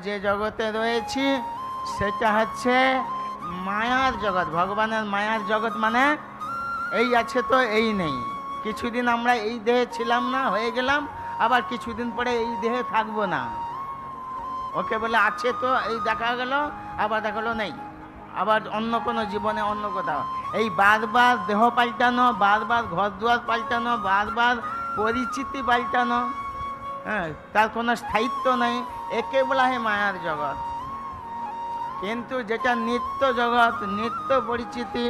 যে জগতে রয়েছি সেটা হচ্ছে মায়ার জগৎ। ভগবানের মায়ার জগৎ মানে এই আছে তো এই নেই। কিছুদিন আমরা এই দেহে ছিলাম না, হয়ে গেলাম, আবার কিছুদিন পরে এই দেহে থাকবো না। ওকে বলে আছে তো এই দেখা গেল, আবার দেখা গেলো নেই, আবার অন্য কোনো জীবনে অন্য কোথাও। এই বারবার দেহ পাল্টানো, বারবার ঘর দুয়ার পাল্টানো, বারবার পরিচিতি পাল্টানো, হ্যাঁ, তার কোনো স্থায়িত্ব নেই, একে বলা হয় মায়ার জগৎ। কিন্তু যেটা নিত্য জগৎ, নিত্য পরিচিতি,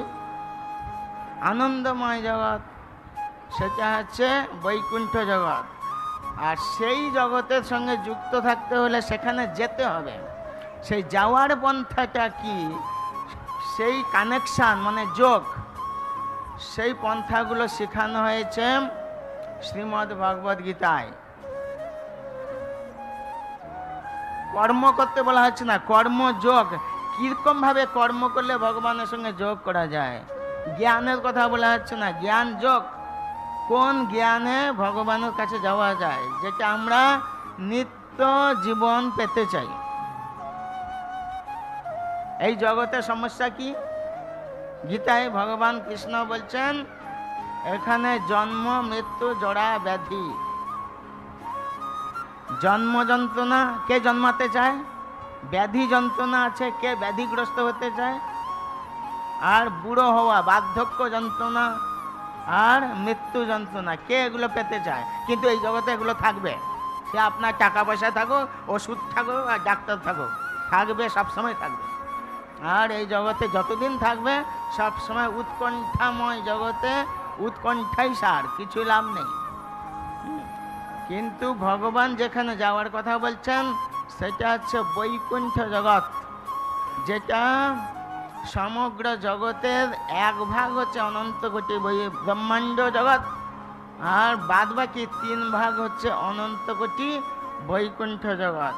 আনন্দময় জগৎ, সেটা হচ্ছে বৈকুণ্ঠ জগৎ। আর সেই জগতের সঙ্গে যুক্ত থাকতে হলে সেখানে যেতে হবে। সেই যাওয়ার পন্থাটা কি, সেই কানেকশান মানে যোগ, সেই পন্থাগুলো শেখানো হয়েছে শ্রীমদ্ ভগবদ গীতায়। কর্ম করতে বলা হচ্ছে না, কর্মযোগ। কীরকমভাবে কর্ম করলে ভগবানের সঙ্গে যোগ করা যায়। জ্ঞানের কথা বলা হচ্ছে না, জ্ঞান যোগ। কোন জ্ঞানে ভগবানের কাছে যাওয়া যায়, যেটা আমরা নিত্য জীবন পেতে চাই। এই জগতের সমস্যা কি? গীতায় ভগবান কৃষ্ণ বলছেন, এখানে জন্ম মৃত্যু জরা ব্যাধি। জন্ম যন্ত্রণা, কে জন্মাতে চায়? ব্যাধি যন্ত্রণা আছে, কে ব্যাধিগ্রস্ত হতে চায়? আর বুড়ো হওয়া, বার্ধক্য যন্ত্রণা আর মৃত্যু যন্ত্রণা, কে এগুলো পেতে চায়? কিন্তু এই জগতে এগুলো থাকবে। সে আপনার টাকা পয়সা থাকুক, ওষুধ থাকুক আর ডাক্তার থাকুক, থাকবে, সবসময় থাকবে। আর এই জগতে যতদিন থাকবে সবসময় উৎকণ্ঠাময় জগতে উৎকণ্ঠাই সার, কিছু লাভ নেই। কিন্তু ভগবান যেখানে যাওয়ার কথা বলছেন সেটা হচ্ছে বৈকুণ্ঠ জগৎ, যেটা সমগ্র জগতের এক ভাগ হচ্ছে অনন্ত কোটি ব্রহ্মাণ্ড জগৎ, আর বাদ বাকি 3 ভাগ হচ্ছে অনন্ত কোটি বৈকুণ্ঠ জগৎ।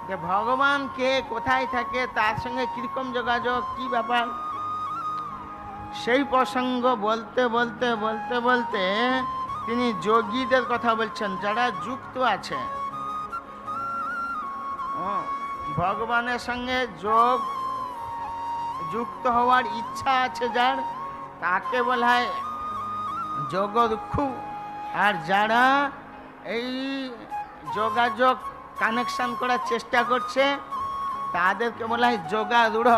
যে ভগবান কে, কোথায় থাকে, তার সঙ্গে কীরকম যোগাযোগ, কি ব্যাপার, সেই প্রসঙ্গ বলতে বলতে বলতে বলতে তিনি যোগীদের কথা বলছেন, যারা যুক্ত আছে ভগবানের সঙ্গে, যোগ যুক্ত হওয়ার ইচ্ছা আছে যার, তাকে বলা হয় যোগরুক্ষু। আর যারা এই যোগাযোগ কানেকশন করার চেষ্টা করছে তাদেরকে বলা হয় যোগারূঢ়।